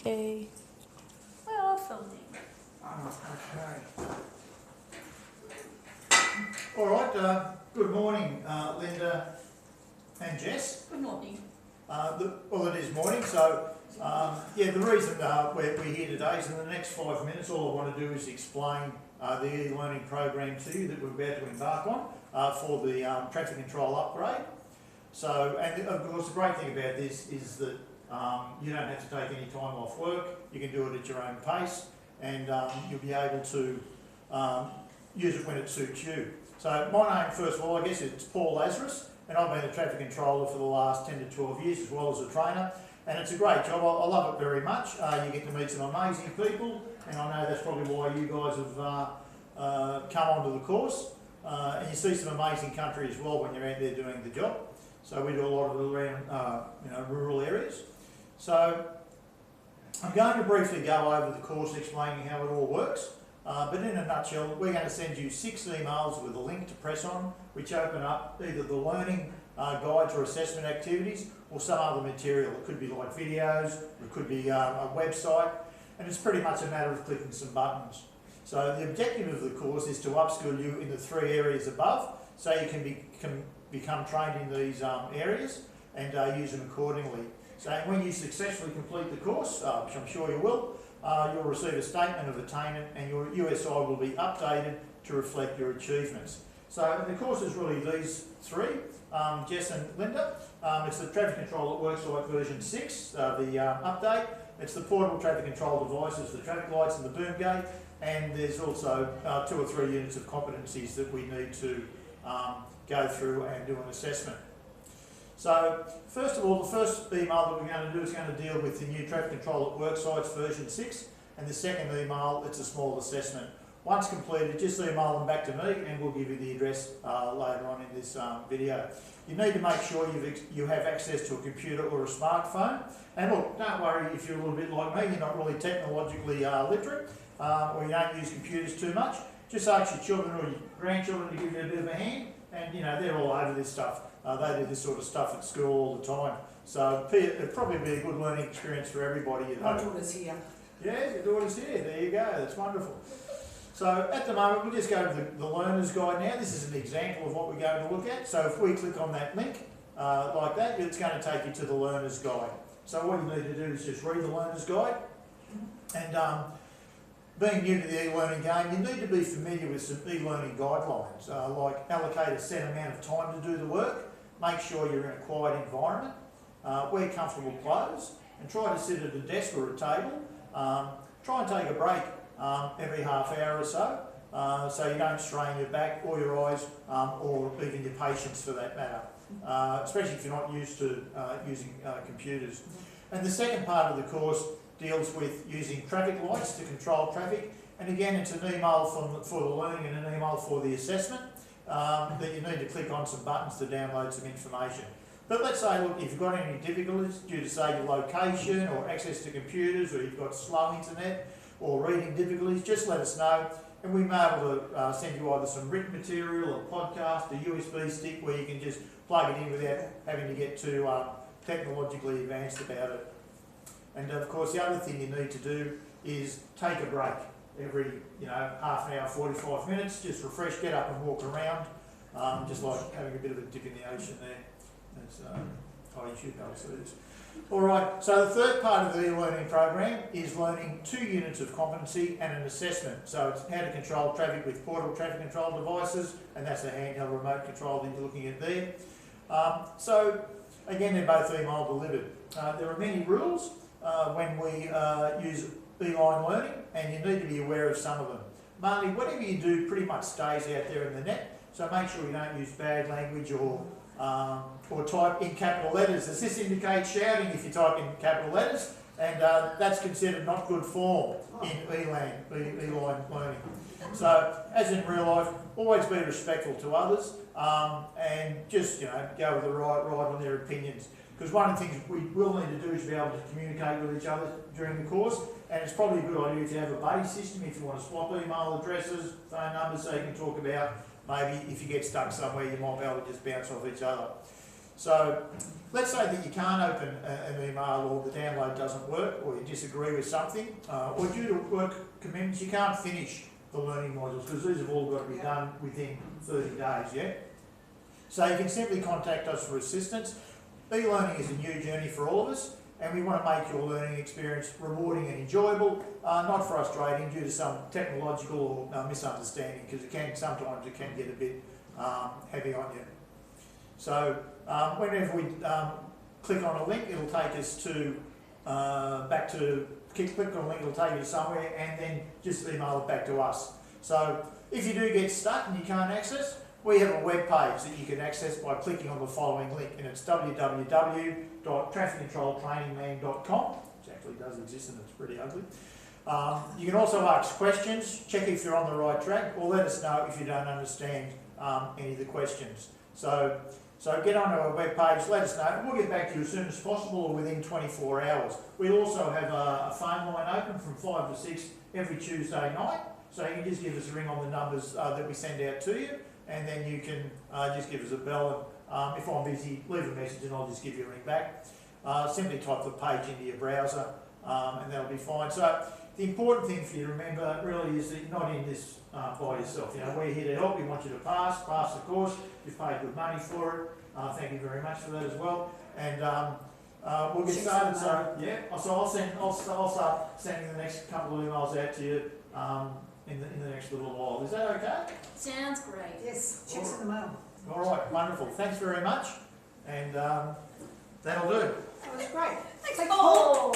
Okay. We're all filming. Okay. All right. Good morning, Linda and Jess. Good morning. Well, it is morning, so yeah, the reason we're here today is in the next 5 minutes, all I want to do is explain the e-learning program to you that we're about to embark on for the traffic control upgrade. So, and of course, the great thing about this is that you don't have to take any time off work. You can do it at your own pace, and you'll be able to use it when it suits you. So, my name, first of all, I guess it's Paul Lazarus, and I've been a traffic controller for the last 10 to 12 years, as well as a trainer. And it's a great job. I love it very much. You get to meet some amazing people, and I know that's probably why you guys have come onto the course. And you see some amazing country as well when you're out there doing the job. So we do a lot of it around rural areas. So I'm going to briefly go over the course explaining how it all works. But in a nutshell, we're going to send you 6 emails with a link to press on, which open up either the learning guides or assessment activities, or some other material. It could be like videos, it could be a website, and it's pretty much a matter of clicking some buttons. So the objective of the course is to upskill you in the 3 areas above, so you can become trained in these areas and use them accordingly. So when you successfully complete the course, which I'm sure you will, you'll receive a statement of attainment, and your USI will be updated to reflect your achievements. So the course is really these 3, Jess and Linda. It's the Traffic Control at Worksite version 6, the update. It's the portable traffic control devices, the traffic lights and the boom gate, and there's also 2 or 3 units of competencies that we need to go through and do an assessment. So first of all, the first email that we're going to do is going to deal with the new Traffic Control at Worksites version 6, and the second email, it's a small assessment. Once completed, just email them back to me and we'll give you the address later on in this video. You need to make sure you have access to a computer or a smartphone. And look, don't worry if you're a little bit like me, you're not really technologically literate, or you don't use computers too much. Just ask your children or your grandchildren to give you a bit of a hand, and they're all over this stuff. They do this sort of stuff at school all the time. So it'd probably be a good learning experience for everybody at home. My daughter's here. Yeah, your daughter's here. There you go. That's wonderful. So at the moment, we'll just go to the learner's guide now. This is an example of what we're going to look at. So if we click on that link like that, it's going to take you to the learner's guide. So what you need to do is just read the learner's guide. And being new to the e-learning game, you need to be familiar with some e-learning guidelines, like allocate a set amount of time to do the work, make sure you're in a quiet environment, wear comfortable clothes, and try to sit at a desk or a table. Try and take a break every half hour or so, so you don't strain your back or your eyes, or even your patience for that matter, especially if you're not used to using computers. And the second part of the course deals with using traffic lights to control traffic, and again it's an email for the learning and an email for the assessment, that you need to click on some buttons to download some information. But let's say, look, if you've got any difficulties due to, say, your location or access to computers, or you've got slow internet or reading difficulties, just let us know, and we may be able to send you either some written material, a podcast, a USB stick where you can just plug it in without having to get too technologically advanced about it. And of course, the other thing you need to do is take a break every half an hour, 45 minutes. Just refresh, get up and walk around, just like having a bit of a dip in the ocean there. That's, you should be able to see this. All right, so the third part of the e-learning program is learning 2 units of competency and an assessment. So it's how to control traffic with portable traffic control devices, and that's the handheld remote control that you're looking at there. So again, they're both email delivered. There are many rules when we use e-line learning, and you need to be aware of some of them. Mainly, whatever you do pretty much stays out there in the net, so make sure you don't use bad language or type in capital letters. Does this indicate shouting if you type in capital letters? And that's considered not good form in e-line learning. So, as in real life, always be respectful to others, and just go with the right on their opinions. Because one of the things we will need to do is be able to communicate with each other during the course, and it's probably a good idea to have a buddy system if you want to swap email addresses, phone numbers, so you can talk about maybe if you get stuck somewhere, you might be able to just bounce off each other. So let's say that you can't open an email, or the download doesn't work, or you disagree with something, or due to work commitments you can't finish the learning modules, because these have all got to be done within 30 days, yeah? So you can simply contact us for assistance. E-learning is a new journey for all of us, and we want to make your learning experience rewarding and enjoyable, not frustrating due to some technological or misunderstanding, because sometimes it can get a bit heavy on you. So whenever we click on a link, it'll take us to click on a link, it'll take you to somewhere, and then just email it back to us. So if you do get stuck and you can't access, we have a web page that you can access by clicking on the following link, and it's www.trafficcontroltrainingman.com, which actually does exist and it's pretty ugly. You can also ask questions, check if you're on the right track, or let us know if you don't understand any of the questions. So get onto our webpage, let us know, and we'll get back to you as soon as possible or within 24 hours. We'll also have a phone line open from 5 to 6 every Tuesday night, so you can just give us a ring on the numbers that we send out to you, and then you can just give us a bell, and if I'm busy, leave a message and I'll just give you a ring back. Simply type the page into your browser, and that'll be fine. So the important thing for you to remember really is that you're not in this by yourself. You know, we're here to help. We want you to pass the course. You've paid good money for it. Thank you very much for that as well. And we'll get started. So yeah, so I'll start sending the next couple of emails out to you in the next little while. Is that okay? Sounds great. Yes, checks in the mail. All right, wonderful. Thanks very much, and that'll do. That was great. Thanks, Paul.